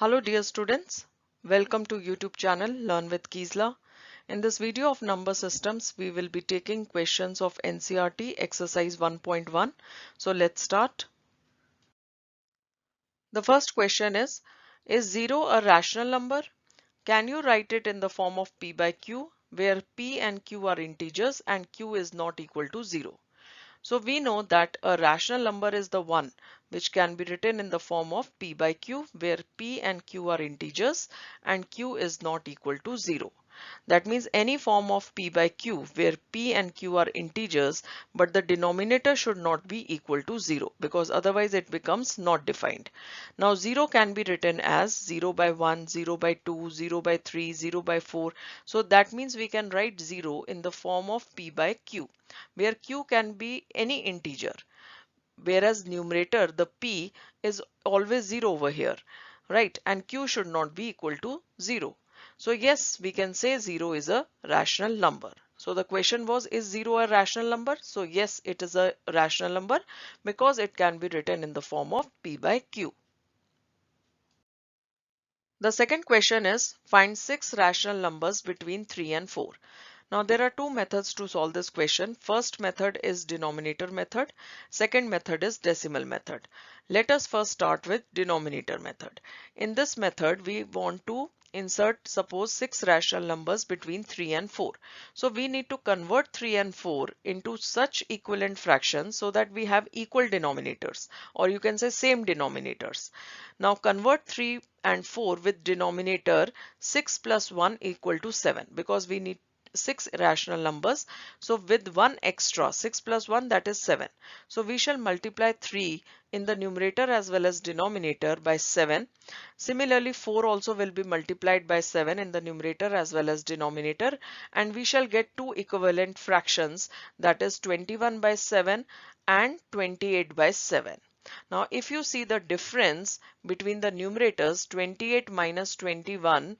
Hello dear students, welcome to YouTube channel Learn with Gisela. In this video of number systems, we will be taking questions of NCERT exercise 1.1. So let's start. The first question is 0 a rational number? Can you write it in the form of P by Q, where P and Q are integers and Q is not equal to 0? So we know that a rational number is the one which can be written in the form of P by Q, where P and Q are integers and Q is not equal to 0. That means any form of P by Q where P and Q are integers, but the denominator should not be equal to 0, because otherwise it becomes not defined. Now 0 can be written as 0 by 1, 0 by 2, 0 by 3, 0 by 4. So that means we can write 0 in the form of P by Q, where Q can be any integer, whereas numerator, the P, is always 0 over here, right? And Q should not be equal to 0. So yes, we can say 0 is a rational number. So the question was, is 0 a rational number? So yes, it is a rational number because it can be written in the form of P by Q. The second question is, find 6 rational numbers between 3 and 4. Now there are two methods to solve this question. First method is denominator method. Second method is decimal method. Let us first start with denominator method. In this method, we want to insert, suppose, 6 rational numbers between 3 and 4. So we need to convert 3 and 4 into such equivalent fractions so that we have equal denominators, or you can say same denominators. Now convert 3 and 4 with denominator 6 plus 1 equal to 7, because we need 6 rational numbers. So with one extra, 6 plus 1, that is 7. So we shall multiply 3 in the numerator as well as denominator by 7. Similarly, 4 also will be multiplied by 7 in the numerator as well as denominator, and we shall get two equivalent fractions, that is 21 by 7 and 28 by 7. Now if you see the difference between the numerators, 28 minus 21,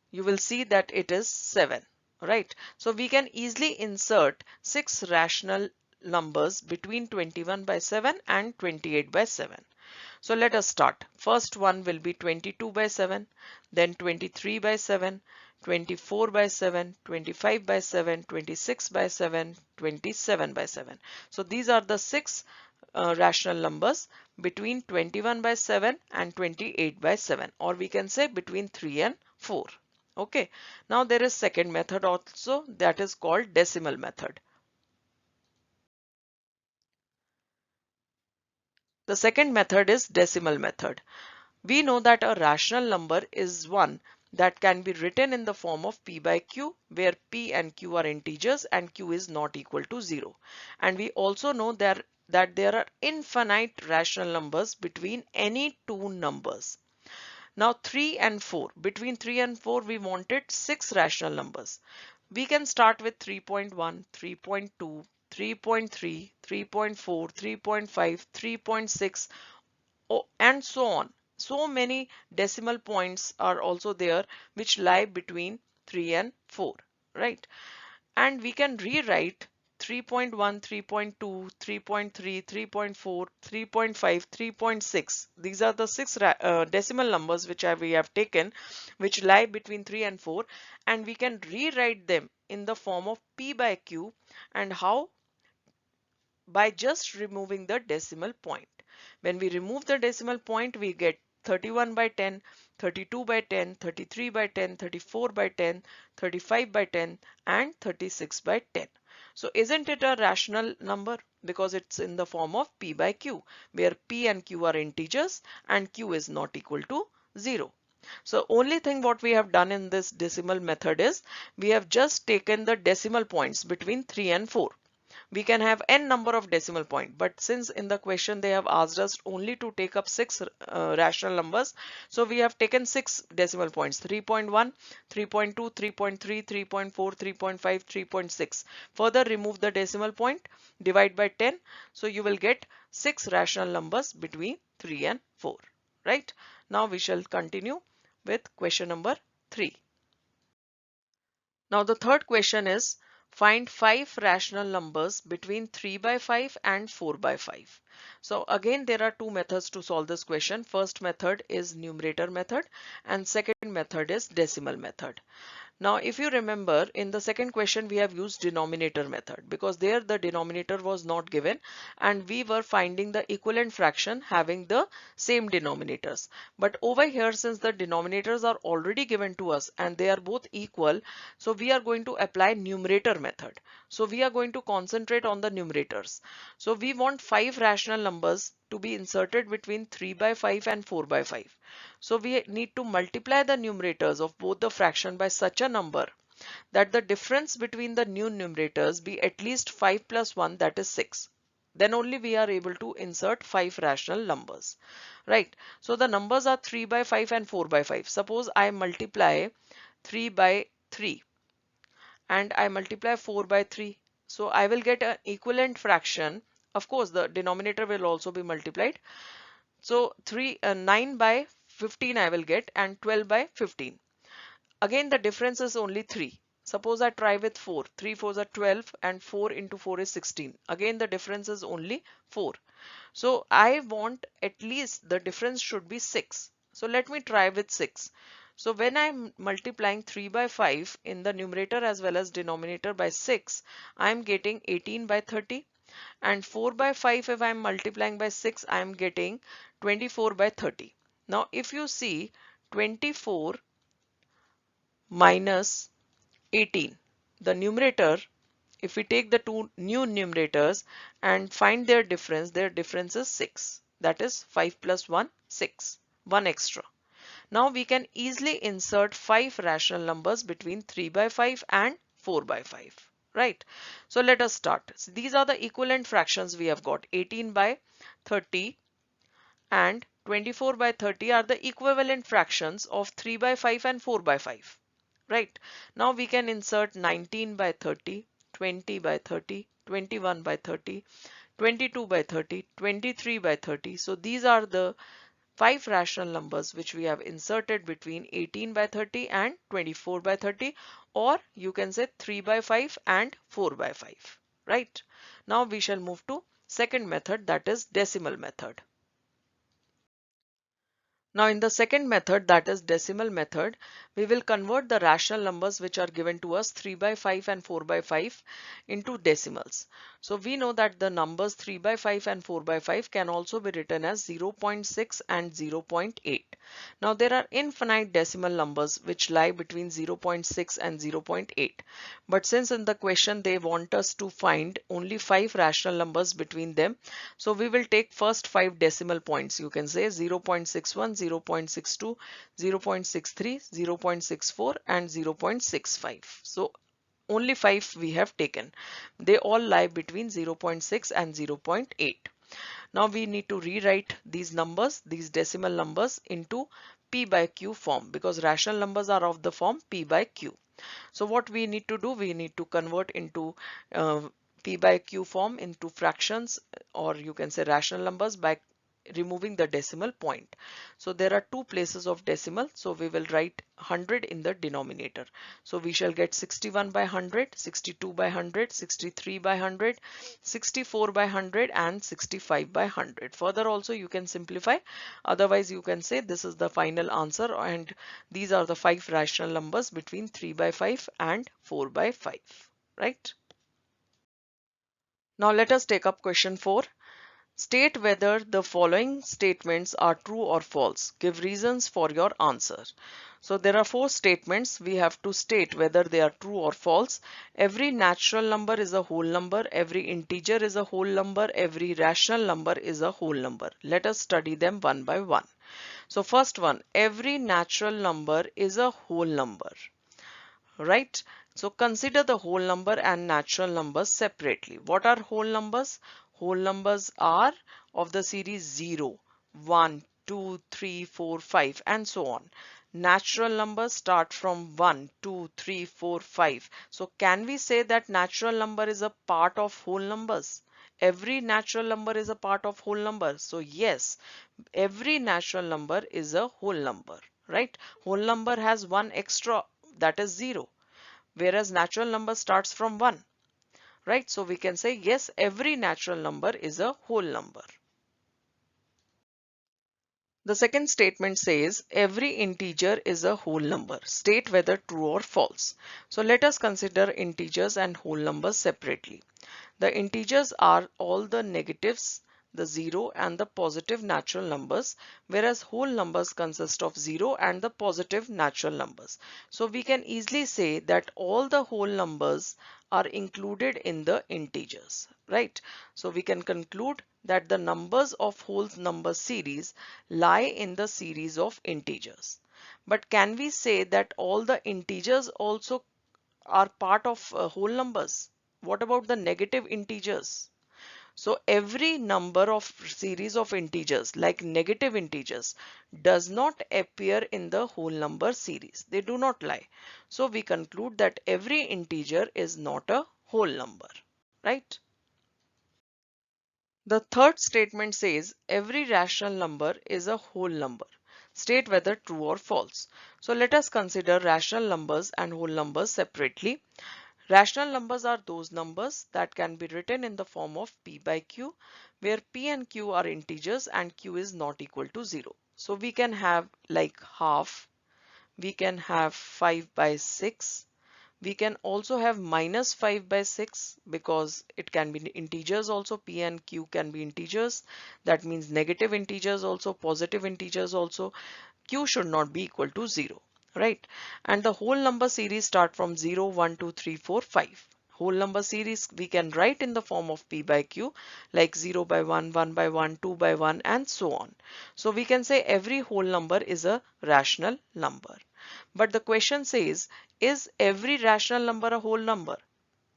you will see that it is 7, right? So we can easily insert 6 rational numbers between 21 by 7 and 28 by 7. So let us start. First one will be 22 by 7, then 23 by 7, 24 by 7, 25 by 7, 26 by 7, 27 by 7. So these are the 6 rational numbers between 21 by 7 and 28 by 7, or we can say between 3 and 4. Okay, now there is second method also, that is called decimal method. The second method is decimal method. We know that a rational number is one that can be written in the form of P by Q, where P and Q are integers and Q is not equal to 0. And we also know that there are infinite rational numbers between any two numbers. Now 3 and 4. Between 3 and 4, we wanted 6 rational numbers. We can start with 3.1, 3.2, 3.3, 3.4, 3.5, 3.6, and so on. So many decimal points are also there which lie between 3 and 4, right? And we can rewrite 3.1, 3.2, 3.3, 3.4, 3.5, 3.6. These are the 6 decimal numbers which we have taken, which lie between 3 and 4, and we can rewrite them in the form of P by Q. And how? By just removing the decimal point. When we remove the decimal point, we get 31 by 10, 32 by 10, 33 by 10, 34 by 10, 35 by 10, and 36 by 10. So isn't it a rational number? Because it's in the form of P by Q, where P and Q are integers and Q is not equal to 0. So only thing what we have done in this decimal method is we have just taken the decimal points between 3 and 4. We can have n number of decimal point, but since in the question they have asked us only to take up 6 rational numbers, so we have taken 6 decimal points: 3.1, 3.2, 3.3, 3.4, 3.5, 3.6. Further remove the decimal point, divide by 10, so you will get 6 rational numbers between 3 and 4, right? Now we shall continue with question number 3. Now the third question is, Find 5 rational numbers between 3 by 5 and 4 by 5. So again, there are two methods to solve this question. First method is numerator method and second method is decimal method. Now, if you remember, in the second question, we have used denominator method because there the denominator was not given and we were finding the equivalent fraction having the same denominators. But over here, since the denominators are already given to us and they are both equal, so we are going to apply numerator method. So we are going to concentrate on the numerators. So we want 5 rational numbers to be inserted between 3 by 5 and 4 by 5. So we need to multiply the numerators of both the fraction by such a number that the difference between the new numerators be at least 5 plus 1, that is 6. Then only we are able to insert 5 rational numbers. Right. So the numbers are 3 by 5 and 4 by 5. Suppose I multiply 3 by 3 and I multiply 4 by 3. So I will get an equivalent fraction. Of course, the denominator will also be multiplied. So 9 by 15 I will get and 12 by 15. Again, the difference is only 3. Suppose I try with 4. 3 4s are 12 and 4 into 4 is 16. Again, the difference is only 4. So I want at least the difference should be 6. So let me try with 6. So when I'm multiplying 3 by 5 in the numerator as well as denominator by 6, I'm getting 18 by 30. And 4 by 5, if I'm multiplying by 6, I'm getting 24 by 30. Now if you see 24 minus 18, the numerator, if we take the two new numerators and find their difference is 6. That is 5 plus 1, 6. 1 extra. Now we can easily insert 5 rational numbers between 3 by 5 and 4 by 5. Right. So let us start. So these are the equivalent fractions we have got. 18 by 30 and 24 by 30 are the equivalent fractions of 3 by 5 and 4 by 5. Right. Now we can insert 19 by 30, 20 by 30, 21 by 30, 22 by 30, 23 by 30. So these are the 5 rational numbers which we have inserted between 18 by 30 and 24 by 30, or you can say 3 by 5 and 4 by 5. Right. Now we shall move to second method, that is decimal method. Now in the second method, that is decimal method, we will convert the rational numbers which are given to us 3 by 5 and 4 by 5 into decimals. So we know that the numbers 3 by 5 and 4 by 5 can also be written as 0.6 and 0.8. Now there are infinite decimal numbers which lie between 0.6 and 0.8. But since in the question they want us to find only 5 rational numbers between them, so we will take first 5 decimal points. You can say 0.61, 0.62, 0.63, 0.64 and 0.65. So only 5 we have taken. They all lie between 0.6 and 0.8. Now we need to rewrite these numbers, these decimal numbers, into P by Q form because rational numbers are of the form P by Q. So what we need to do, we need to convert into P by Q form into fractions, or you can say rational numbers, by removing the decimal point. So there are two places of decimal. So we will write 100 in the denominator. So we shall get 61 by 100, 62 by 100, 63 by 100, 64 by 100 and 65 by 100. Further also you can simplify. Otherwise you can say this is the final answer and these are the 5 rational numbers between 3 by 5 and 4 by 5. Right? Now let us take up question 4. State whether the following statements are true or false. Give reasons for your answer. So there are 4 statements. We have to state whether they are true or false. Every natural number is a whole number. Every integer is a whole number. Every rational number is a whole number. Let us study them one by one. So first one, every natural number is a whole number. Right? So consider the whole number and natural numbers separately. What are whole numbers? Whole numbers are of the series 0, 1, 2, 3, 4, 5 and so on. Natural numbers start from 1, 2, 3, 4, 5. So can we say that natural number is a part of whole numbers? Every natural number is a part of whole number. So yes, every natural number is a whole number, right? Whole number has one extra, that is 0. Whereas natural number starts from 1. right? So we can say yes, every natural number is a whole number. The second statement says every integer is a whole number. State whether true or false. So let us consider integers and whole numbers separately. The integers are all the negatives, the 0 and the positive natural numbers, whereas whole numbers consist of 0 and the positive natural numbers. So we can easily say that all the whole numbers are included in the integers, right? So we can conclude that the numbers of whole number series lie in the series of integers. But can we say that all the integers also are part of whole numbers? What about the negative integers? So every number of series of integers like negative integers does not appear in the whole number series. They do not lie. So we conclude that every integer is not a whole number, right? The third statement says every rational number is a whole number. State whether true or false. So let us consider rational numbers and whole numbers separately. Rational numbers are those numbers that can be written in the form of p by q, where p and q are integers and q is not equal to 0. So we can have like half, we can have 5 by 6, we can also have minus 5 by 6 because it can be integers also. P and q can be integers. That means negative integers also, positive integers also. Q should not be equal to 0, right? And the whole number series start from 0, 1, 2, 3, 4, 5. Whole number series we can write in the form of p by q, like 0 by 1, 1 by 1, 2 by 1, and so on. So we can say every whole number is a rational number. But the question says, is every rational number a whole number?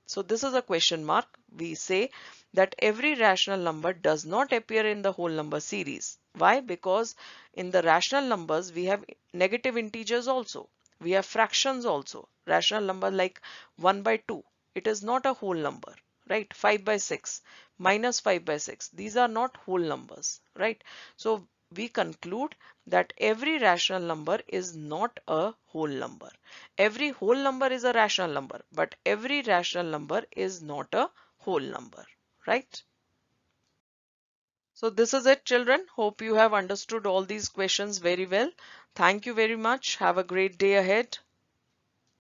So this is a question mark. We say that every rational number does not appear in the whole number series. Why? Because in the rational numbers we have negative integers also. We have fractions also. Rational number like 1 by 2. It is not a whole number, right? 5 by 6, minus 5 by 6. These are not whole numbers, right? So we conclude that every rational number is not a whole number. Every whole number is a rational number, but every rational number is not a whole number, right? So this is it, children. Hope you have understood all these questions very well. Thank you very much. Have a great day ahead.